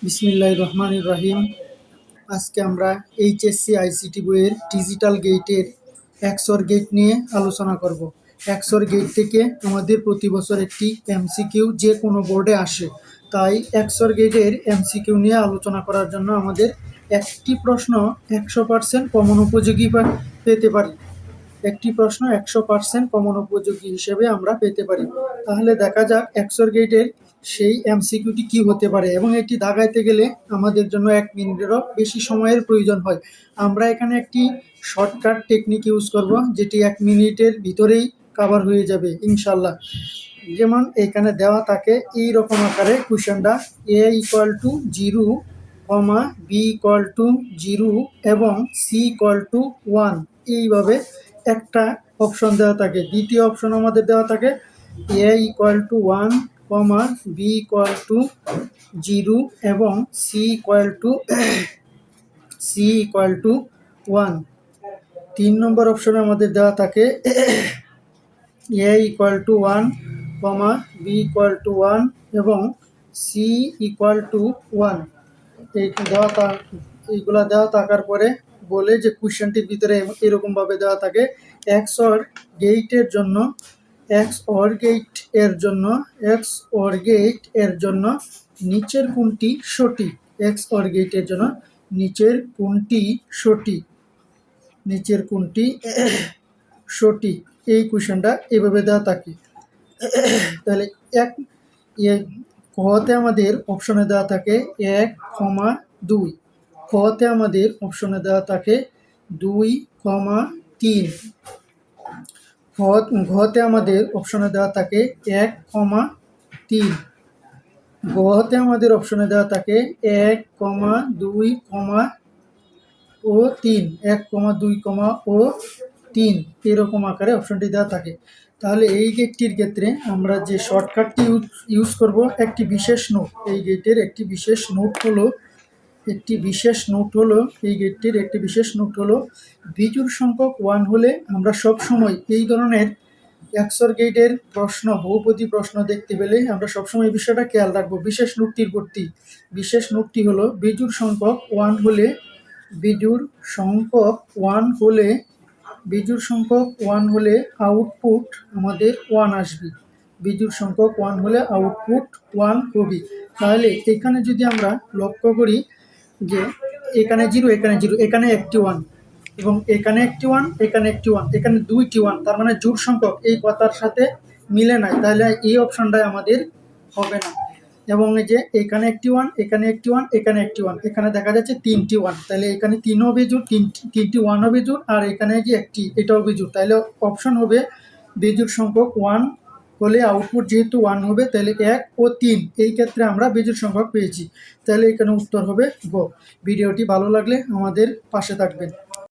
বিসমিল্লাহির রহমানির রহিম। আজকে আমরা এইচএসসি আইসিটি বইয়ের ডিজিটাল গেটের এক্সঅর গেট নিয়ে আলোচনা করব। এক্সঅর গেট থেকে আমাদের প্রতি বছর একটি এমসিকিউ যে কোনো বোর্ডে আসে, তাই এক্সঅর গেটের এমসিকিউ নিয়ে আলোচনা করার জন্য আমাদের একটি প্রশ্ন 100% কমন উপযোগী পেতে পারি। একটি প্রশ্ন 100% কমন উপযোগী হিসেবে আমরা পেতে পারি। তাহলে দেখা যাক এক্সঅর গেটের সেই এমসিকিউটি কি হতে পারে, এবং এটি দাগাইতে গেলে আমাদের জন্য 1 মিনিটেরও বেশি সময়ের প্রয়োজন হয়। আমরা এখানে একটি শর্টকাট টেকনিক ইউজ করব, যেটি 1 মিনিটের ভিতরেই কভার হয়ে যাবে ইনশাল্লাহ। যেমন এখানে দেওয়া থাকে এই রকম আকারে কোশ্চেনটা, a=0, b=0 এবং c=1, এইভাবে একটা অপশন দেওয়া থাকে। দ্বিতীয় অপশন আমাদের দেওয়া থাকে a=1, b=0 এবং c=1। 3 নম্বর অপশনে আমাদের দেওয়া থাকে a=1, b=1 এবং c=1। এইগুলা দেওয়া থাকার পরে বলে যে কোশ্চেনটির ভিতরে এরকমভাবে দেওয়া থাকে এক্সঅর গেটের জন্য নিচের কোনটি সঠিক। এক্সঅর গেটের জন্য নিচের কোনটি সঠিক, এই কোশ্চেনটা এইভাবে দেওয়া থাকে। তাহলে কতে আমাদের অপশনে দেওয়া থাকে 1,2, খতে আমাদের অপশনে দেওয়া থাকে 2,3, ঘতে আমাদের অপশনে দেওয়া থাকে 1,3, গতে আমাদের অপশনে দেওয়া থাকে 1,2 ও 3, 1,2 ও 3, এরকম আকারে অপশনটি দেওয়া থাকে। তাহলে এই গেটটির ক্ষেত্রে আমরা যে শর্টকাটটি ইউজ করব, একটি বিশেষ নোট, এই গেটের একটি বিশেষ নোট হলো এই গেটটির একটি বিশেষ নোট হলো বিজোড় সংখ্যক 1 হলে আমরা সবসময় এই ধরনের এক্সঅর গেটের প্রশ্ন, বহুপদী প্রশ্ন দেখতে পেলে আমরা সবসময় এই বিষয়টা খেয়াল রাখবো। বিশেষ নোটটি হলো বিজোড় সংখ্যক 1 হলে আউটপুট আমাদের 1 আসবে। বিজোড় সংখ্যক 1 হলে আউটপুট 1 হবে। তাহলে এখানে যদি আমরা লক্ষ্য করি যে এখানে 0, এখানে একটি 1, এবং এখানে একটি 1, এখানে 2টি 1, তার মানে জোড় সংখ্যক এই কথার সাথে মিলে নাই, তাহলে এই অপশনটাই আমাদের হবে না। এবং এই যে এখানে একটি 1, এখানে একটি 1, এখানে দেখা যাচ্ছে 3টি 1, তাহলে এখানে 3 হবে জোড়, 3টি 1 হবে জোড়, আর এখানে যে একটি, এটাও বিজোড়। তাহলে অপশন হবে বিজোড় সংখ্যক 1 হলে আউটপুট যেহেতু 1 হবে, তাহলে 1 ও 3, এই ক্ষেত্রে আমরা বিজোড় সংখ্যক পেয়েছি। তাহলে এখানে উত্তর হবে গ। ভিডিওটি ভালো লাগলে আমাদের পাশে থাকবেন।